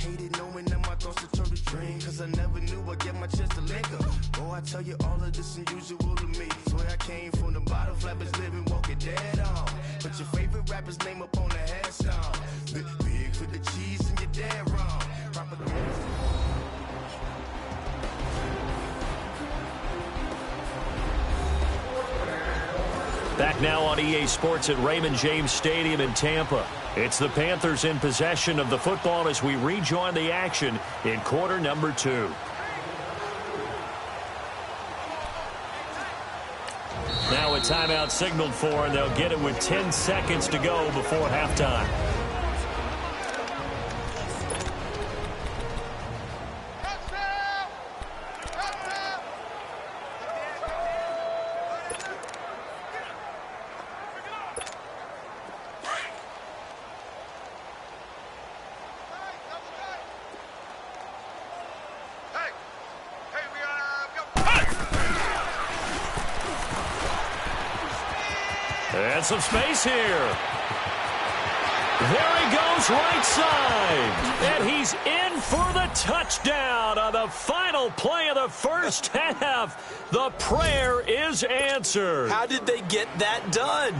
hated knowing that my thoughts would turn to dream, cause I never knew I'd get my chance to link up. Oh, I tell you all of this unusual to me. Swear I came from the bottom, flappers living, walking dead on. Put your favorite rapper's name up on the headstone. Big for the cheese and you're dead wrong. Back now on EA Sports at Raymond James Stadium in Tampa. It's the Panthers in possession of the football as we rejoin the action in quarter number 2. Now a timeout signaled for, and they'll get it with 10 seconds to go before halftime. And some space here. There he goes, right side. And he's in for the touchdown on the final play of the first half. The prayer is answered. How did they get that done?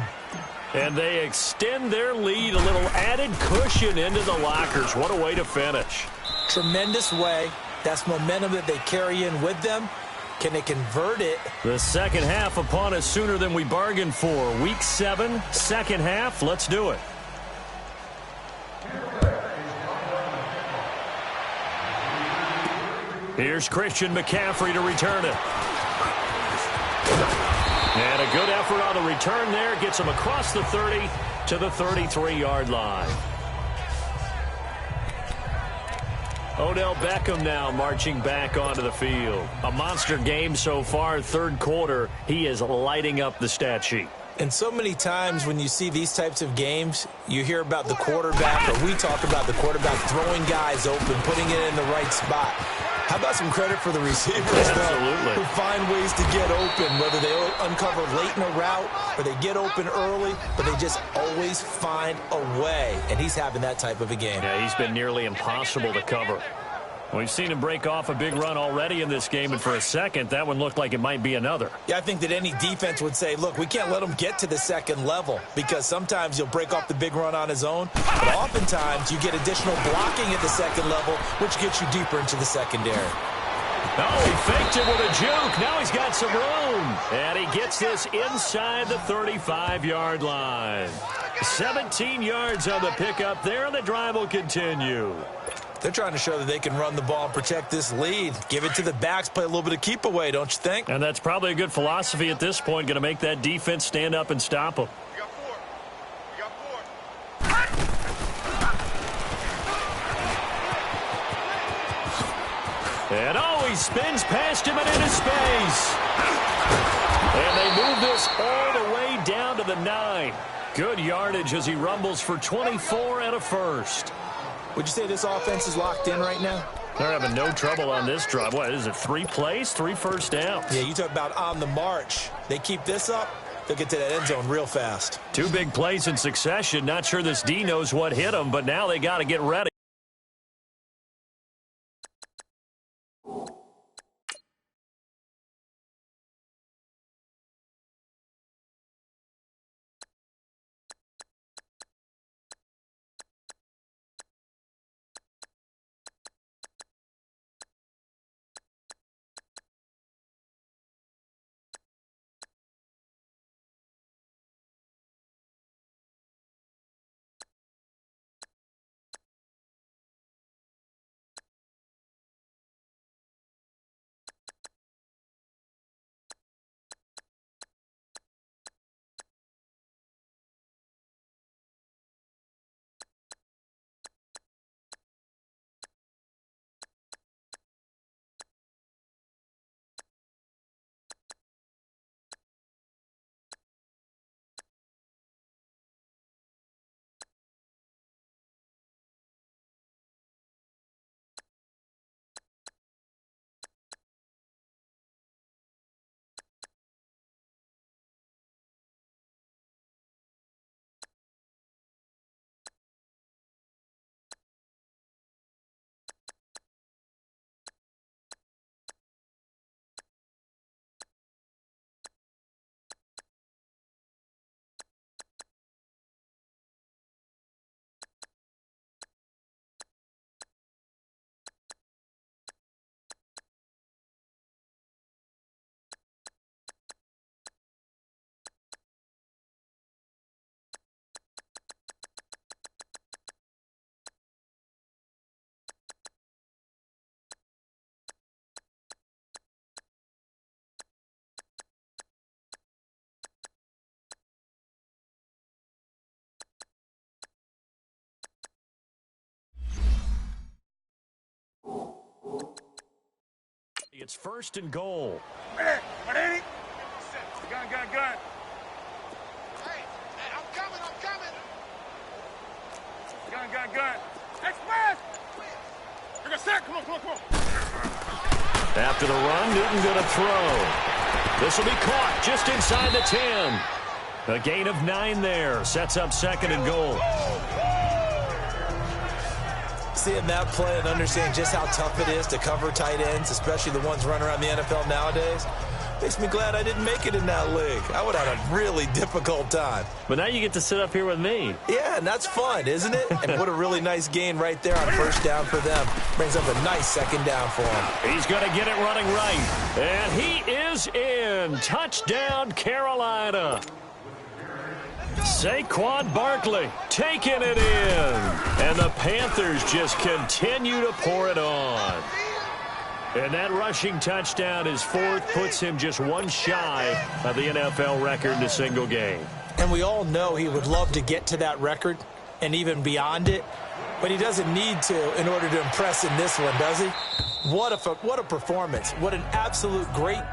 And they extend their lead, a little added cushion into the lockers. What a way to finish. Tremendous way. That's momentum that they carry in with them. Can they convert it? The second half upon us sooner than we bargained for. Week 7, second half. Let's do it. Here's Christian McCaffrey to return it. And a good effort on the return there. Gets him across the 30 to the 33-yard line. Odell Beckham now marching back onto the field. A monster game so far, third quarter. He is lighting up the stat sheet. And so many times when you see these types of games, you hear about the quarterback, or we talk about the quarterback throwing guys open, putting it in the right spot. How about some credit for the receivers, Absolutely. who find ways to get open, whether they uncover late in a route or they get open early, but they just always find a way. And he's having that type of a game. Yeah, he's been nearly impossible to cover. We've seen him break off a big run already in this game, and for a second, that one looked like it might be another. Yeah, I think that any defense would say, look, we can't let him get to the second level, because sometimes he'll break off the big run on his own, but oftentimes you get additional blocking at the second level, which gets you deeper into the secondary. Oh, he faked it with a juke. Now he's got some room. And he gets this inside the 35-yard line. 17 yards on the pickup there, and the drive will continue. They're trying to show that they can run the ball and protect this lead. Give it to the backs, play a little bit of keep away, don't you think? And that's probably a good philosophy at this point, going to make that defense stand up and stop them. And he spins past him and into space. And they move this all the way down to the 9. Good yardage as he rumbles for 24 and a first. Would you say this offense is locked in right now? They're having no trouble on this drive. What is it, 3 plays, 3 first downs? Yeah, you talk about on the march. They keep this up, they'll get to that end zone real fast. 2 big plays in succession. Not sure this D knows what hit them, but now they got to get ready. It's first and goal. Hey, what ain't it? Gun. Hey, I'm coming. Gun. Express! You're gonna set. Come on. After the run, Newton going to throw. This will be caught just inside the 10. A gain of 9 there. Sets up second and goal. Seeing that play and understanding just how tough it is to cover tight ends, especially the ones running around the NFL nowadays, makes me glad I didn't make it in that league. I would have had a really difficult time. But now you get to sit up here with me. Yeah, and that's fun, isn't it? And what a really nice gain right there on first down for them. Brings up a nice second down for him. He's going to get it running right. And he is in. Touchdown, Carolina. Saquon Barkley taking it in. And the Panthers just continue to pour it on. And that rushing touchdown, his fourth, puts him just one shy of the NFL record in a single game. And we all know he would love to get to that record and even beyond it, but he doesn't need to in order to impress in this one, does he? What a performance. What an absolute great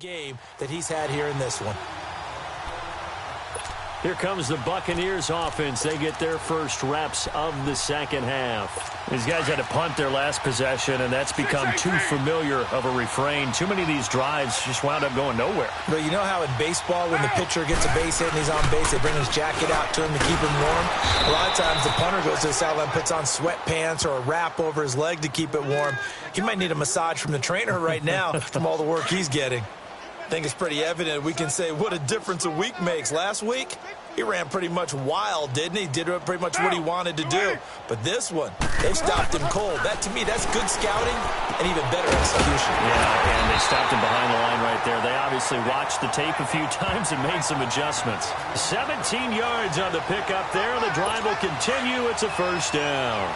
game that he's had here in this one. Here comes the Buccaneers offense. They get their first reps of the second half. These guys had to punt their last possession, and that's become too familiar of a refrain. Too many of these drives just wound up going nowhere. But you know how in baseball, when the pitcher gets a base hit and he's on base, they bring his jacket out to him to keep him warm? A lot of times the punter goes to the sideline, puts on sweatpants or a wrap over his leg to keep it warm. He might need a massage from the trainer right now from all the work he's getting. I think it's pretty evident. We can say what a difference a week makes. Last week, he ran pretty much wild, didn't he? Did pretty much what he wanted to do. But this one, they stopped him cold. That, to me, that's good scouting and even better execution. Yeah, and they stopped him behind the line right there. They obviously watched the tape a few times and made some adjustments. 17 yards on the pickup there. The drive will continue. It's a first down.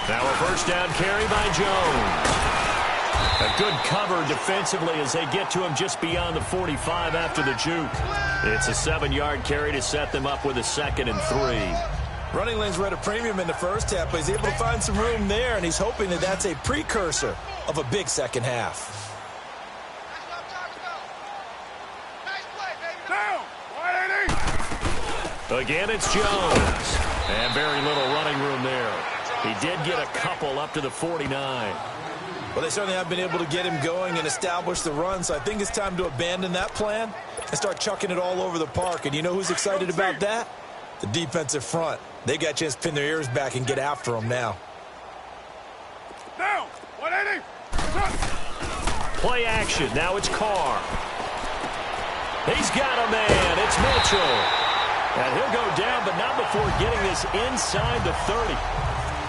Now a first down carry by Jones. A good cover defensively as they get to him just beyond the 45 after the juke. It's a 7-yard carry to set them up with a 2nd and 3. Running lanes were at a premium in the first half, but he's able to find some room there, and he's hoping that that's a precursor of a big second half. Again, it's Jones. And very little running room there. He did get a couple up to the 49. Well, they certainly have been able to get him going and establish the run, so I think it's time to abandon that plan and start chucking it all over the park. And you know who's excited about that? The defensive front. They got a chance to pin their ears back and get after him now. Down, 180. Play action. Now it's Carr. He's got a man. It's Mitchell. And he'll go down, but not before getting this inside the 30.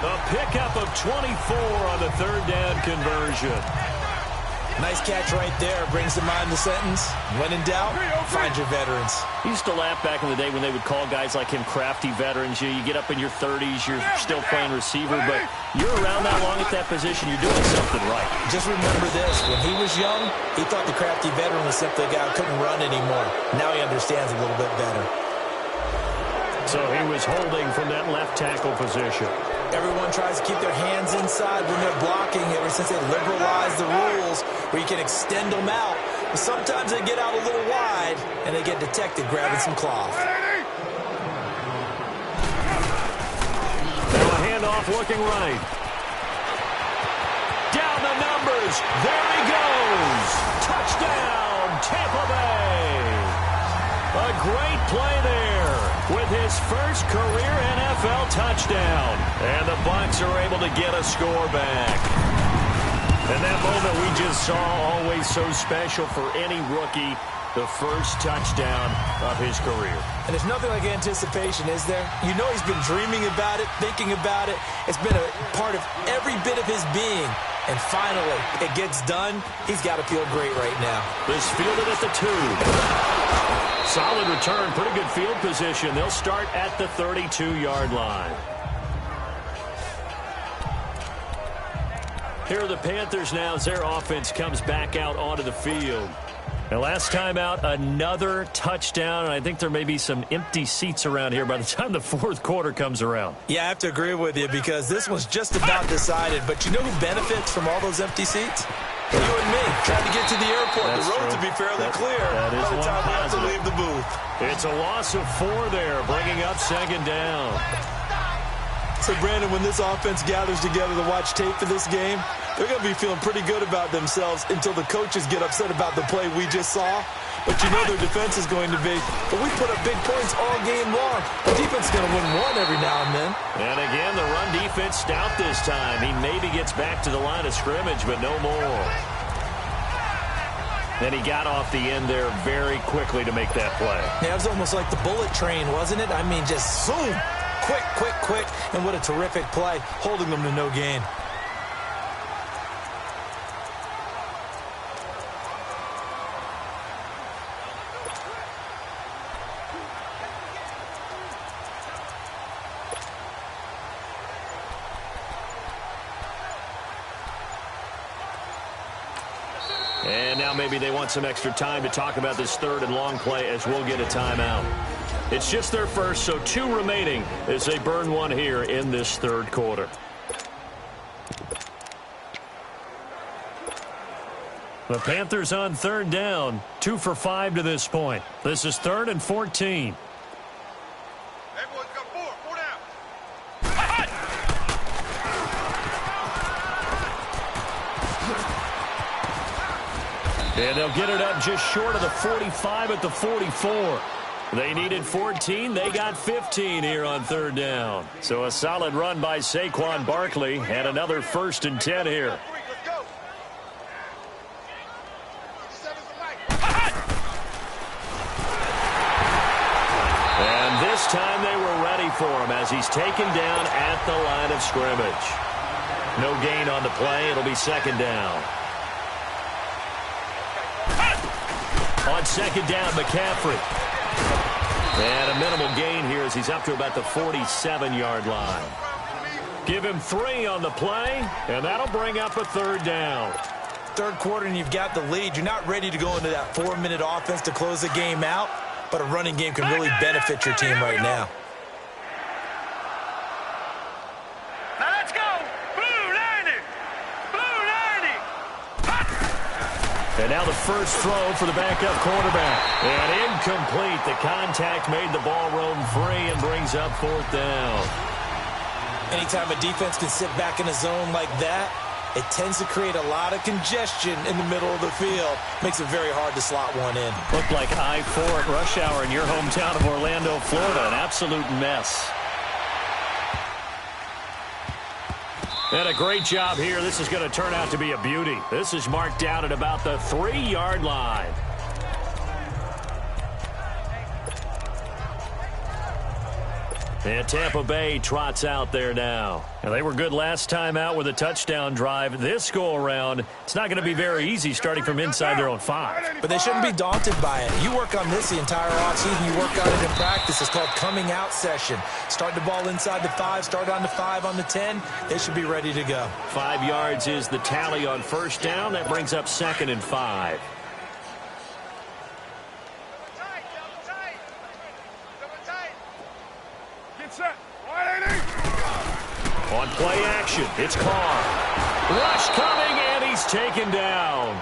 A pickup of 24 on the 3rd down conversion. Nice catch right there. Brings to mind the sentence, when in doubt, find your veterans. He used to laugh back in the day when they would call guys like him crafty veterans. You get up in your 30s, you're still playing receiver, but you're around that long at that position, you're doing something right. Just remember this. When he was young, he thought the crafty veteran was simply a guy who couldn't run anymore. Now he understands a little bit better. So he was holding from that left tackle position. Everyone tries to keep their hands inside when they're blocking ever since they liberalized the rules where you can extend them out. But sometimes they get out a little wide and they get detected grabbing some cloth. Now a handoff looking right. Down the numbers. There he goes. Touchdown, Tampa Bay. A great play there with his first career NFL touchdown. And the Bucs are able to get a score back. And that moment we just saw, always so special for any rookie, the first touchdown of his career. And there's nothing like anticipation, is there? You know he's been dreaming about it, thinking about it. It's been a part of every bit of his being. And finally, it gets done. He's got to feel great right now. This fielded at the 2. Solid return, pretty good field position. They'll start at the 32-yard line. Here are the Panthers now as their offense comes back out onto the field. And last time out, another touchdown, and I think there may be some empty seats around here by the time the 4th quarter comes around. Yeah, I have to agree with you because this was just about decided. But you know who benefits from all those empty seats? You and me, trying to get to the airport. That's the road true. to be fairly clear that is by the one time we have to positive. leave the booth. It's a loss of 4 there, bringing up 2nd down. So, Brandon, when this offense gathers together to watch tape for this game, they're going to be feeling pretty good about themselves until the coaches get upset about the play we just saw. But you know their defense is going to be, but we put up big points all game long. The defense is going to win one every now and then. And again, the run defense stout this time. He maybe gets back to the line of scrimmage, but no more. Then he got off the end there very quickly to make that play. Yeah, it was almost like the bullet train, wasn't it? I mean, just zoom. Quick, quick, quick. And what a terrific play, holding them to no gain. now maybe they want some extra time to talk about this third and long play as we'll get a timeout. It's just their first, so 2 remaining as they burn one here in this third quarter. The Panthers on third down, 2 for 5 to this point. This is 3rd and 14. Everyone's got 4 down. And they'll get it up just short of the 45 at the 44. They needed 14. They got 15 here on third down. So a solid run by Saquon Barkley and another 1st and 10 here. And this time they were ready for him as he's taken down at the line of scrimmage. No gain on the play. It'll be 2nd down. On 2nd down, McCaffrey. And a minimal gain here as he's up to about the 47-yard line. Give him 3 on the play, and that'll bring up a 3rd down. Third quarter and you've got the lead. You're not ready to go into that 4-minute offense to close the game out, but a running game can really benefit your team right now. Now let's go. Blue 90. Blue 90. And now the first throw for the backup quarterback. And incomplete. The contact made the ball roam free and brings up 4th down. Anytime a defense can sit back in a zone like that, it tends to create a lot of congestion in the middle of the field. Makes it very hard to slot one in. Looked like I-4 at rush hour in your hometown of Orlando, Florida. An absolute mess. And a great job here. This is going to turn out to be a beauty. This is marked down at about the 3-yard line. And Tampa Bay trots out there now. And they were good last time out with a touchdown drive. This go-around, it's not going to be very easy starting from inside their own 5. But they shouldn't be daunted by it. You work on this the entire offseason. You work on it in practice. It's called coming out session. Start the ball inside the 5, start on the 5, on the 10. They should be ready to go. 5 yards is the tally on 1st down. That brings up 2nd and 5. On play action, it's Carr. Rush coming, and he's taken down.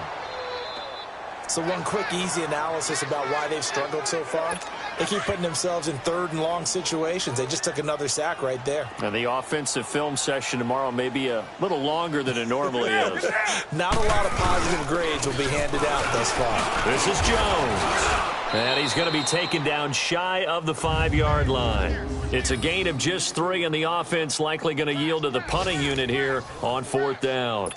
So one quick, easy analysis about why they've struggled so far. They keep putting themselves in 3rd and long situations. They just took another sack right there. And the offensive film session tomorrow may be a little longer than it normally is. Not a lot of positive grades will be handed out thus far. This is Jones. And he's going to be taken down shy of the 5-yard line. It's a gain of just 3, and the offense likely going to yield to the punting unit here on 4th down.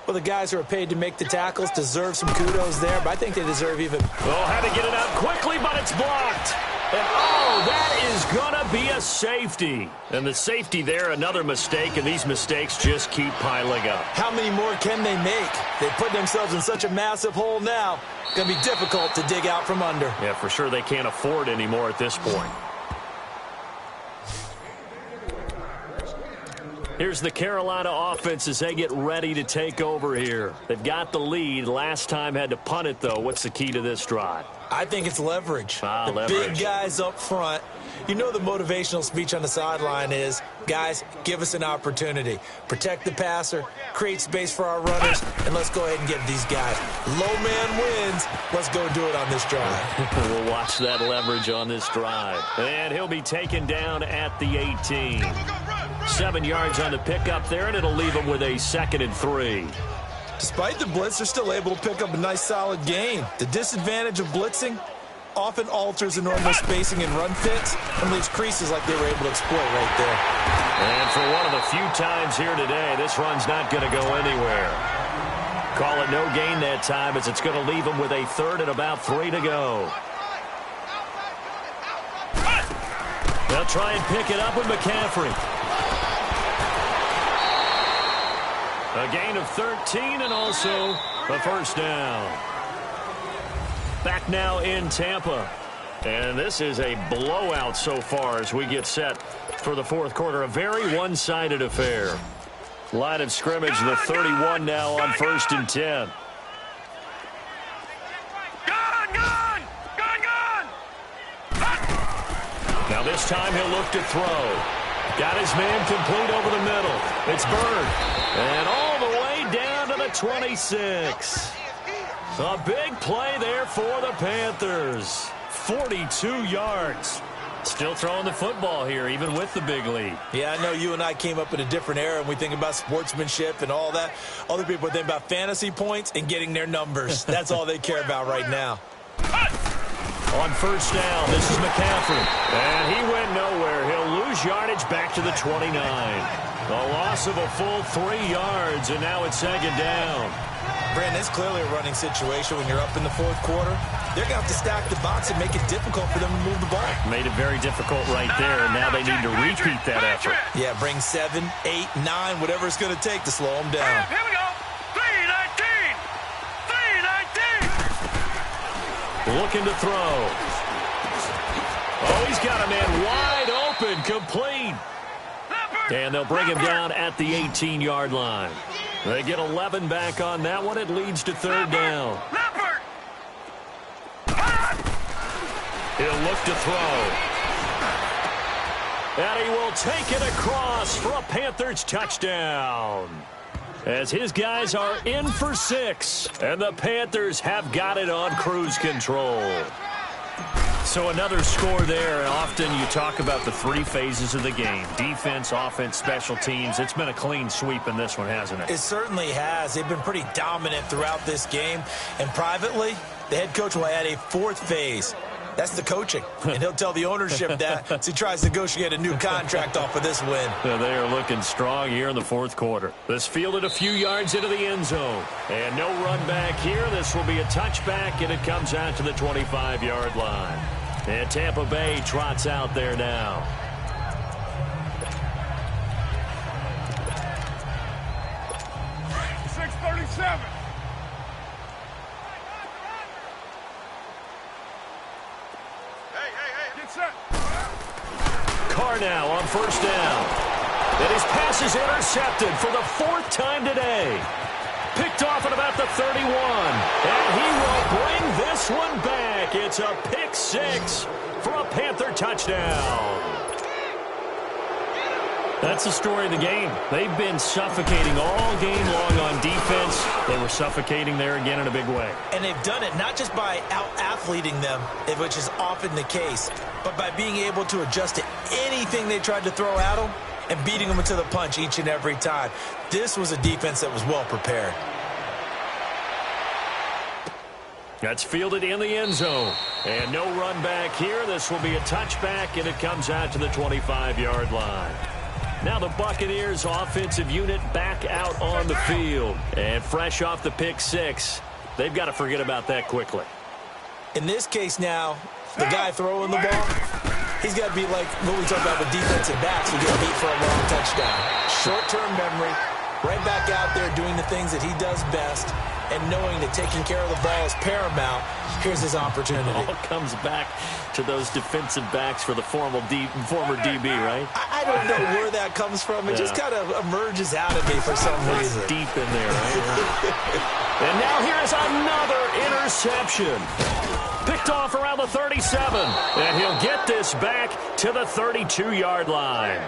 Well, the guys who are paid to make the tackles deserve some kudos there, but I think they deserve even... Oh, had to get it out quickly, but it's blocked. And, oh, that is going to be a safety. And the safety there, another mistake, and these mistakes just keep piling up. How many more can they make? They put themselves in such a massive hole now. It's going to be difficult to dig out from under. Yeah, for sure they can't afford anymore at this point. Here's the Carolina offense as they get ready to take over here. They've got the lead. Last time had to punt it, though. What's the key to this drive? I think it's leverage. The leverage. Big guys up front. You know the motivational speech on the sideline is, guys, give us an opportunity. Protect the passer, create space for our runners, and let's go ahead and get these guys. Low man wins. Let's go do it on this drive. We'll watch that leverage on this drive. And he'll be taken down at the 18. 7 yards on the pickup there, and it'll leave him with a 2nd and 3. Despite the blitz, they're still able to pick up a nice, solid gain. The disadvantage of blitzing often alters the normal spacing and run fits and leaves creases like they were able to exploit right there. And for one of the few times here today, this run's not going to go anywhere. Call it no gain that time as it's going to leave him with a 3rd and about 3 to go. They'll try and pick it up with McCaffrey. A gain of 13 and also a 1st down. Back now in Tampa. And this is a blowout so far as we get set for the 4th quarter. A very one-sided affair. Line of scrimmage, the 31 now on 1st and 10. Now this time he'll look to throw. Got his man complete over the middle. It's Bird. And all the way down to the 26. A big play there for the Panthers. 42 yards. Still throwing the football here, even with the big lead. Yeah, I know you and I came up in a different era, and we think about sportsmanship and all that. Other people think about fantasy points and getting their numbers. That's all they care about right now. On first down, this is McCaffrey. And he went nowhere. He'll lose yardage back to the 29. A loss of a full 3 yards, and now it's second down. Brandon, it's clearly a running situation when you're up in the fourth quarter. They're going to have to stack the box and make it difficult for them to move the ball. Made it very difficult right there, and now they need to repeat that effort. Yeah, bring 7, 8, 9, whatever it's going to take to slow them down. Here we go. 3-19. 3-19. Looking to throw. Oh, he's got a man wide open, complete. And they'll bring him down at the 18-yard line. They get 11 back on that one. It leads to third down. He'll look to throw. And he will take it across for a Panthers touchdown. As his guys are in for 6. And the Panthers have got it on cruise control. So another score there, and often you talk about the 3 phases of the game. Defense, offense, special teams. It's been a clean sweep in this one, hasn't it? It certainly has. They've been pretty dominant throughout this game. And privately, the head coach will add a 4th phase. That's the coaching. And he'll tell the ownership that as he tries to negotiate a new contract off of this win. They are looking strong here in the fourth quarter. This fielded a few yards into the end zone. And no run back here. This will be a touchback, and it comes out to the 25-yard line. And Tampa Bay trots out there now. Carr now on first down. And his pass is intercepted for the 4th time today. Picked off at about the 31. And he will bring this one back. It's a pick 6 for a Panther touchdown. That's the story of the game. They've been suffocating all game long on defense. They were suffocating there again in a big way. And they've done it not just by out-athleting them, which is often the case, but by being able to adjust to anything they tried to throw at them and beating them to the punch each and every time. This was a defense that was well prepared. That's fielded in the end zone. And no run back here. This will be a touchback, and it comes out to the 25-yard line. Now the Buccaneers offensive unit back out on the field. And fresh off the pick 6, they've got to forget about that quickly. In this case now, the guy throwing the ball, he's got to be like what we talk about with defensive backs who get beat for a long touchdown. Short-term memory, right back out there doing the things that he does best, and knowing that taking care of the ball is paramount. Here's his opportunity. It all comes back to those defensive backs for the former DB, right? I don't know where that comes from. It just kind of emerges out of me for some reason. Deep in there, right? And now here's another interception. Picked off around the 37. And he'll get this back to the 32-yard line.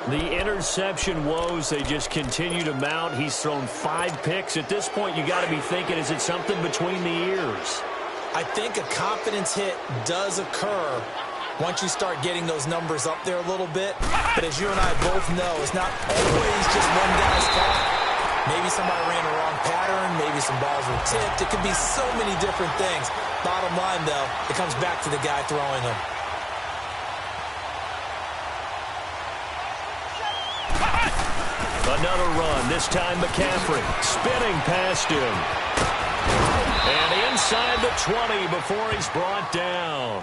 The interception woes, they just continue to mount. He's thrown 5 picks. At this point, you got to be thinking, is it something between the ears? I think a confidence hit does occur once you start getting those numbers up there a little bit. But as you and I both know, it's not always just one guy's fault. Maybe somebody ran the wrong pattern. Maybe some balls were tipped. It could be so many different things. Bottom line, though, it comes back to the guy throwing them. Another run, this time McCaffrey, spinning past him. And inside the 20 before he's brought down.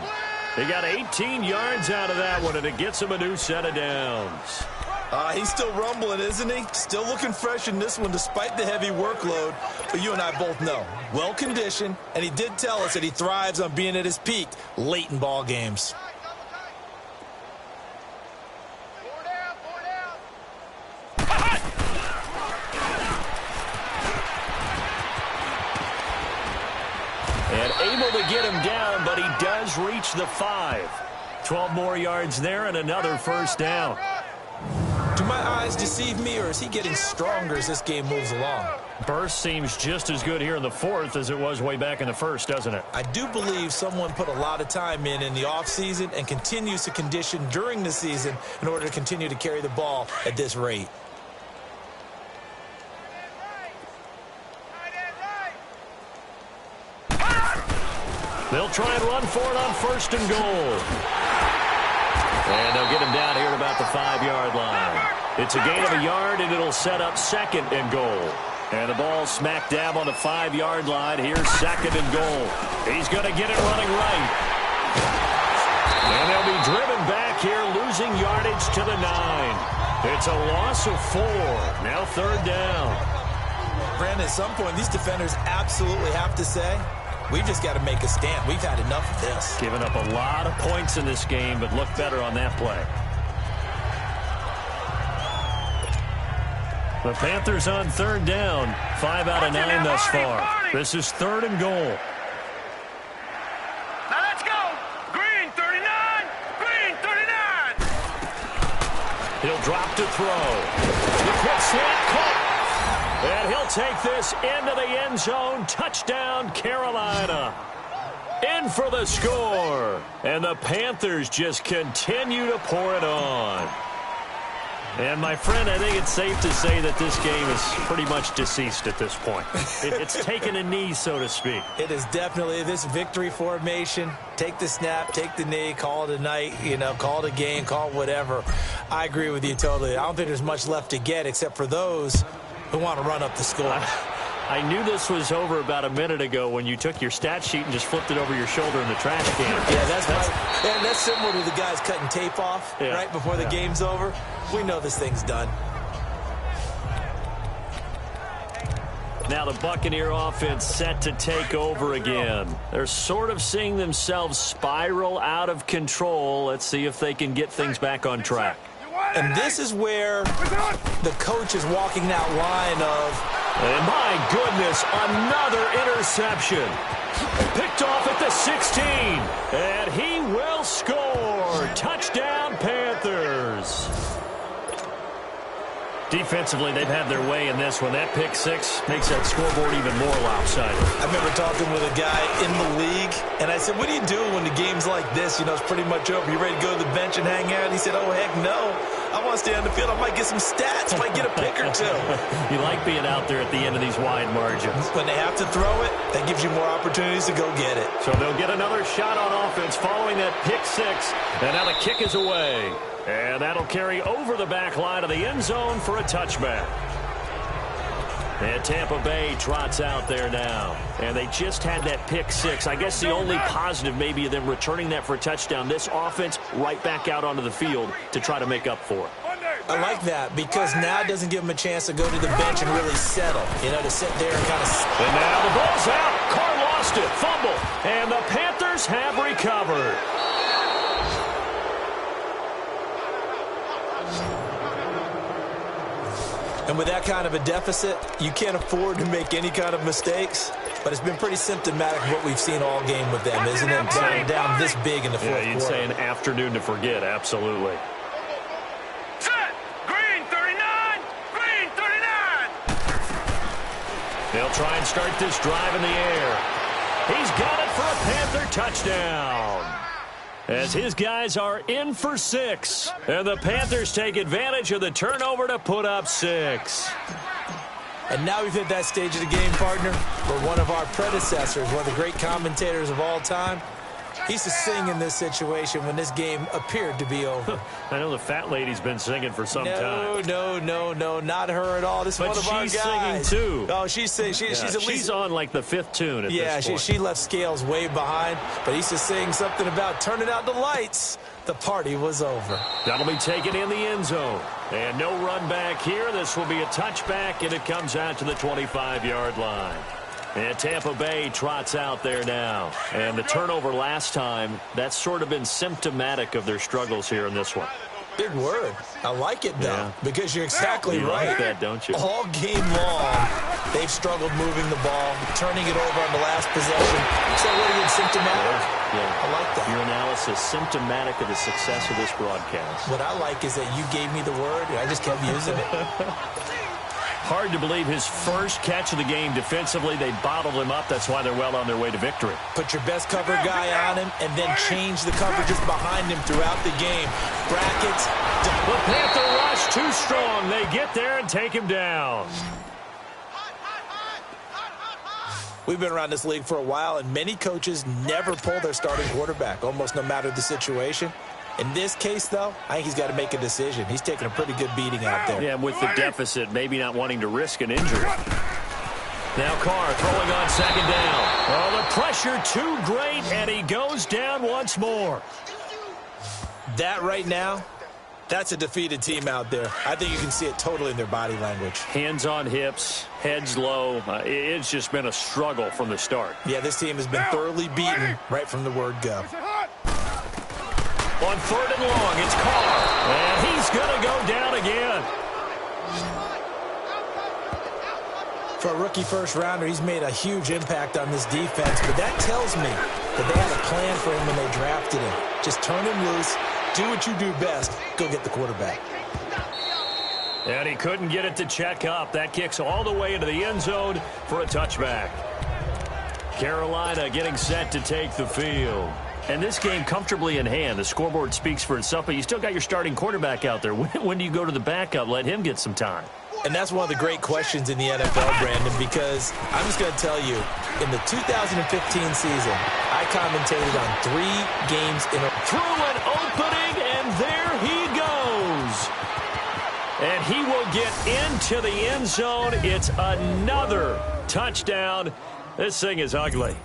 He got 18 yards out of that one, and it gets him a new set of downs. He's still rumbling, isn't he? Still looking fresh in this one despite the heavy workload. But you and I both know, well-conditioned, and he did tell us that he thrives on being at his peak late in ball games. And able to get him down, but he does reach the 5. 12 more yards there and another first down. Do my eyes deceive me, or is he getting stronger as this game moves along? Burst seems just as good here in the fourth as it was way back in the first, doesn't it? I do believe someone put a lot of time in the offseason and continues to condition during the season in order to continue to carry the ball at this rate. They'll try and run for it on first and goal. And they'll get him down here at about the 5-yard line. It's a gain of a yard, and it'll set up second and goal. And the ball smack dab on the 5-yard line. Here's second and goal. He's going to get it running right. And they'll be driven back here, losing yardage to the 9. It's a loss of 4. Now third down. Brandon, at some point, these defenders absolutely have to say, we've just got to make a stand. We've had enough of this. Giving up a lot of points in this game, but look better on that play. The Panthers on third down. 5 out of 9 thus far. This is third and goal. Now let's go. Green 39. Green 39. He'll drop to throw. The quick slant caught. And he'll take this into the end zone. Touchdown, Carolina. In for the score. And the Panthers just continue to pour it on. And, my friend, I think it's safe to say that this game is pretty much deceased at this point. It's taken a knee, so to speak. It is definitely this victory formation. Take the snap, take the knee, call it a night, call it a game, call it whatever. I agree with you totally. I don't think there's much left to get except for those who want to run up the score. I knew this was over about a minute ago when you took your stat sheet and just flipped it over your shoulder in the trash can. Yeah, that's similar to the guys cutting tape off right before the game's over. We know this thing's done. Now the Buccaneer offense set to take over again. They're sort of seeing themselves spiral out of control. Let's see if they can get things back on track. And this is where the coach is walking that line of, and my goodness, another interception. Picked off at the 16. And he will score. Touchdown, Panthers. Defensively, they've had their way in this one. That pick six makes that scoreboard even more lopsided. I remember talking with a guy in the league, and I said, what do you do when the game's like this? It's pretty much over. You ready to go to the bench and hang out? He said, oh, heck no. I want to stay on the field. I might get some stats. Might get a pick or two. You like being out there at the end of these wide margins. When they have to throw it, that gives you more opportunities to go get it. So they'll get another shot on offense following that pick six. And now the kick is away. And that'll carry over the back line of the end zone for a touchback. And Tampa Bay trots out there now. And they just had that pick six. I guess the only positive maybe of them returning that for a touchdown. This offense right back out onto the field to try to make up for it. I like that because now it doesn't give them a chance to go to the bench and really settle. To sit there and kind of... And now the ball's out. Carr lost it. Fumble. And the Panthers have recovered. And with that kind of a deficit, you can't afford to make any kind of mistakes. But it's been pretty symptomatic of what we've seen all game with them, isn't it? Down this big in the fourth quarter. Yeah, you'd say an afternoon to forget, absolutely. Set. Green 39. Green 39. They'll try and start this drive in the air. He's got it for a Panther touchdown. As his guys are in for 6. And the Panthers take advantage of the turnover to put up 6. And now we've hit that stage of the game, partner, where one of our predecessors, one of the great commentators of all time, he used to sing in this situation when this game appeared to be over. I know the fat lady's been singing for some time. No, not her at all. This is one of our guys. But she's singing, too. Oh, she's at least... She's on, like, the 5th tune at this point. She left Scales way behind, but he used to sing something about turning out the lights. The party was over. That'll be taken in the end zone. And no run back here. This will be a touchback, and it comes out to the 25-yard line. And Tampa Bay trots out there now. And the turnover last time, that's sort of been symptomatic of their struggles here in this one. Big word. I like it, though, because you're exactly right. You like that, don't you? All game long, They've struggled moving the ball, turning it over on the last possession. So what are you, symptomatic? Yeah. I like that. Your analysis, symptomatic of the success of this broadcast. What I like is that you gave me the word, and I just kept using it. Hard to believe his first catch of the game defensively. They bottled him up. That's why they're well on their way to victory. Put your best cover guy on him and then change the coverages behind him throughout the game. Brackets. The Panther rush too strong. They get there and take him down. We've been around this league for a while, and many coaches never pull their starting quarterback, almost no matter the situation. In this case, though, I think he's got to make a decision. He's taking a pretty good beating out there. Yeah, with the deficit, maybe not wanting to risk an injury. Now Carr throwing on second down. Oh, the pressure too great, and he goes down once more. That right now, that's a defeated team out there. I think you can see it totally in their body language. Hands on hips, heads low. It's just been a struggle from the start. Yeah, this team has been thoroughly beaten right from the word go. On third and long, it's Carr. And he's going to go down again. For a rookie first-rounder, he's made a huge impact on this defense, but that tells me that they had a plan for him when they drafted him. Just turn him loose, do what you do best, go get the quarterback. And he couldn't get it to check up. That kicks all the way into the end zone for a touchback. Carolina getting set to take the field. And this game comfortably in hand. The scoreboard speaks for itself, but you still got your starting quarterback out there. When do you go to the backup? Let him get some time. And that's one of the great questions in the NFL, Brandon, because I'm just going to tell you, in the 2015 season, I commentated on 3 games in a row. Through an opening, and there he goes. And he will get into the end zone. It's another touchdown. This thing is ugly.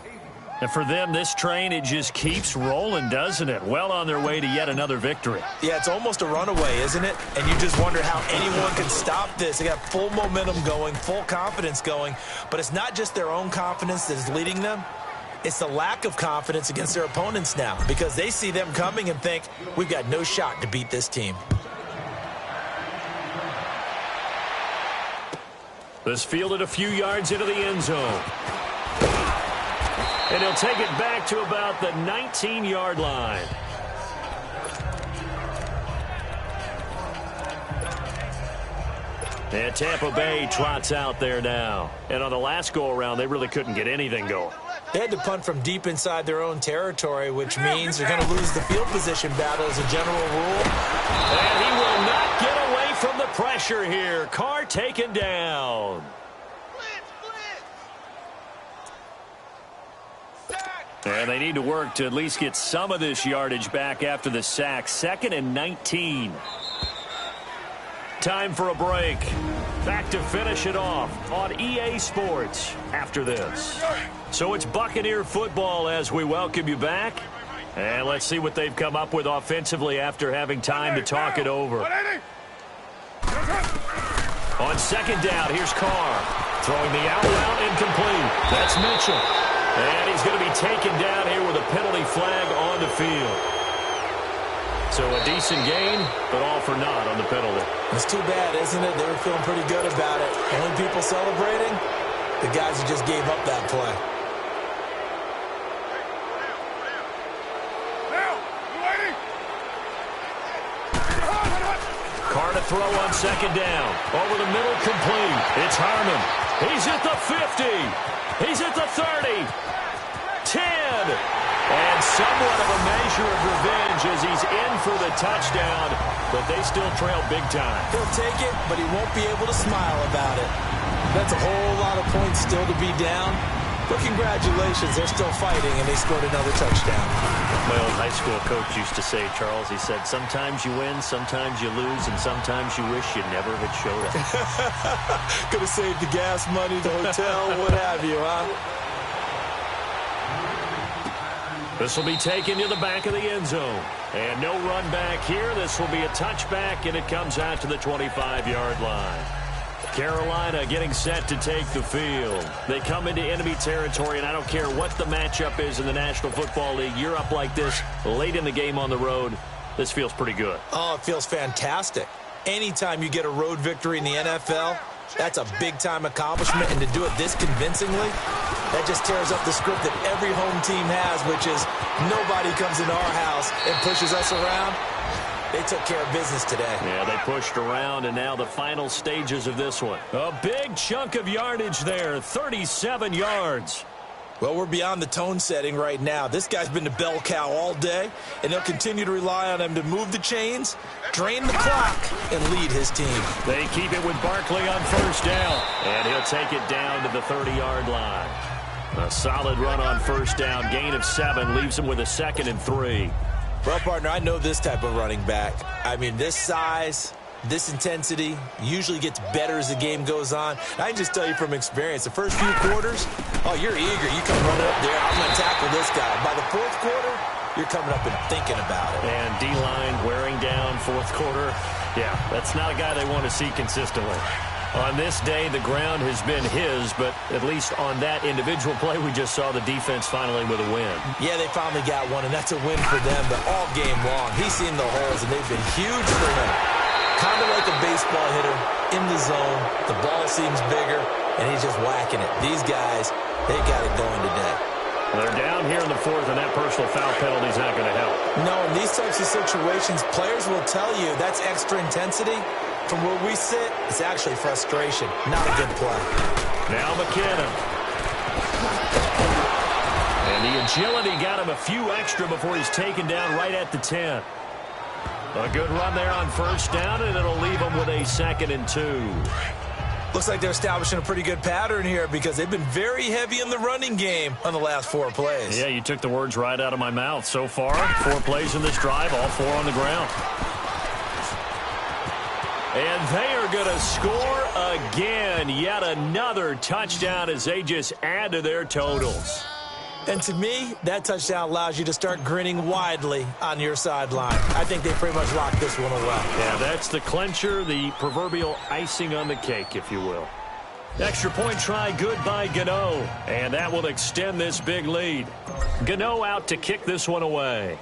And for them, this train, it just keeps rolling, doesn't it? Well on their way to yet another victory. Yeah, it's almost a runaway, isn't it? And you just wonder how anyone can stop this. They got full momentum going, full confidence going. But it's not just their own confidence that is leading them. It's the lack of confidence against their opponents now, because they see them coming and think, we've got no shot to beat this team. This fielded a few yards into the end zone. And he'll take it back to about the 19-yard line. And Tampa Bay trots out there now. And on the last go-around, they really couldn't get anything going. They had to punt from deep inside their own territory, which means they're going to lose the field position battle as a general rule. And he will not get away from the pressure here. Carr taken down. And they need to work to at least get some of this yardage back after the sack. 2nd and 19. Time for a break. Back to finish it off on EA Sports after this. So it's Buccaneer football as we welcome you back. And let's see what they've come up with offensively after having time to talk it over. On second down, here's Carr. Throwing the out route incomplete. That's Mitchell. And he's going to be taken down here with a penalty flag on the field. So a decent gain, but all for naught on the penalty. It's too bad, isn't it? They were feeling pretty good about it. Only people celebrating, the guys who just gave up that play. Carr to throw on second down. Over the middle, complete. It's Harmon. He's at the 50. He's at the 30. 10. And somewhat of a measure of revenge as he's in for the touchdown, but they still trail big time. He'll take it, but he won't be able to smile about it. That's a whole lot of points still to be down. But congratulations, they're still fighting, and they scored another touchdown. My old high school coach used to say, Charles, he said, sometimes you win, sometimes you lose, and sometimes you wish you never had showed up. Could have saved the gas money, the hotel, what have you, huh? This will be taken to the back of the end zone. And no run back here. This will be a touchback, and it comes out to the 25-yard line. Carolina getting set to take the field. They come into enemy territory, and I don't care what the matchup is in the National Football League. You're up like this late in the game on the road. This feels pretty good. Oh, it feels fantastic. Anytime you get a road victory in the NFL, That's a big-time accomplishment, and to do it this convincingly, that just tears up the script that every home team has, which is nobody comes into our house and pushes us around. They took care of business today. Yeah, they pushed around, and now the final stages of this one. A big chunk of yardage there, 37 yards. Well, we're beyond the tone setting right now. This guy's been the bell cow all day, and they'll continue to rely on him to move the chains, drain the clock, and lead his team. They keep it with Barkley on first down, and he'll take it down to the 30-yard line. A solid run on first down, gain of 7, leaves him with a 2nd and 3. Well, partner, I know this type of running back. I mean, this size, this intensity usually gets better as the game goes on. I can just tell you from experience, the first few quarters, oh, you're eager. You come running up there, I'm going to tackle this guy. By the fourth quarter, you're coming up and thinking about it. And D-line wearing down fourth quarter. Yeah, that's not a guy they want to see consistently. On this day, the ground has been his, but at least on that individual play, we just saw the defense finally with a win. Yeah, they finally got one, and that's a win for them, but all game long, he's seen the holes, and they've been huge for him. Kind of like a baseball hitter in the zone. The ball seems bigger, and he's just whacking it. These guys, they got it going today. They're down here in the fourth, and that personal foul penalty is not going to help. No, in these types of situations, players will tell you that's extra intensity. From where we sit, it's actually frustration, not a good play. Now McKinnon. And the agility got him a few extra before he's taken down right at the 10. A good run there on first down, and it'll leave him with a 2nd and 2. Looks like they're establishing a pretty good pattern here because they've been very heavy in the running game on the last 4 plays. Yeah, you took the words right out of my mouth. So far, 4 plays in this drive, all 4 on the ground. And they are going to score again. Yet another touchdown as they just add to their totals. And to me, that touchdown allows you to start grinning widely on your sideline. I think they pretty much locked this one away. Yeah, that's the clincher, the proverbial icing on the cake, if you will. Extra point try good by Gano. And that will extend this big lead. Gano out to kick this one away.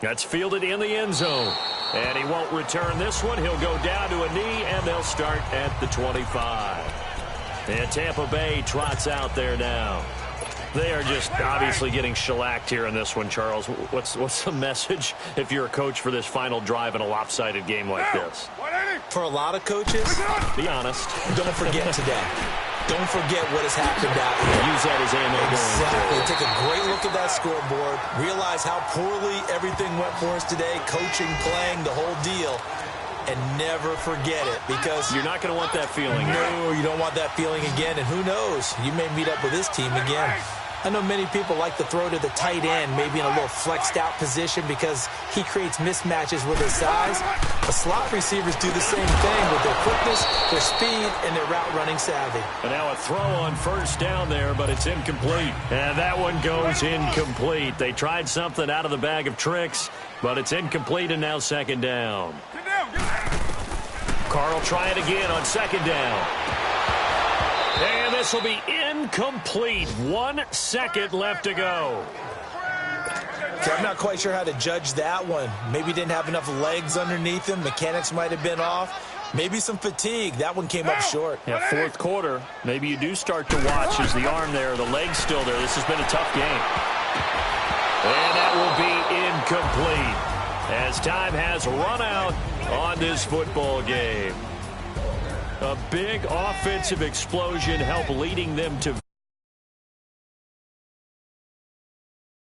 That's fielded in the end zone. And he won't return this one. He'll go down to a knee, and they'll start at the 25. And Tampa Bay trots out there now. They are just obviously getting shellacked here in this one, Charles. What's the message if you're a coach for this final drive in a lopsided game like this? For a lot of coaches, be honest. Don't forget today. Don't forget what has happened out here. Use that as ammo. Exactly. Take a great look at that scoreboard. Realize how poorly everything went for us today. Coaching, playing, the whole deal. And never forget it because you're not going to want that feeling. No, you don't want that feeling again. And who knows? You may meet up with this team again. I know many people like to throw to the tight end, maybe in a little flexed out position because he creates mismatches with his size. The slot receivers do the same thing with their quickness, their speed, and their route running savvy. And now a throw on first down there, but it's incomplete. And that one goes incomplete. They tried something out of the bag of tricks, but it's incomplete and now 2nd down. Carl try it again on 2nd down. And this will be incomplete. 1 second left to go. Okay, I'm not quite sure how to judge that one. Maybe didn't have enough legs underneath him. Mechanics might have been off. Maybe some fatigue. That one came up short. Yeah, fourth quarter. Maybe you do start to watch as the arm there, the leg's still there. This has been a tough game. And that will be incomplete as time has run out on this football game. A big offensive explosion helped leading them to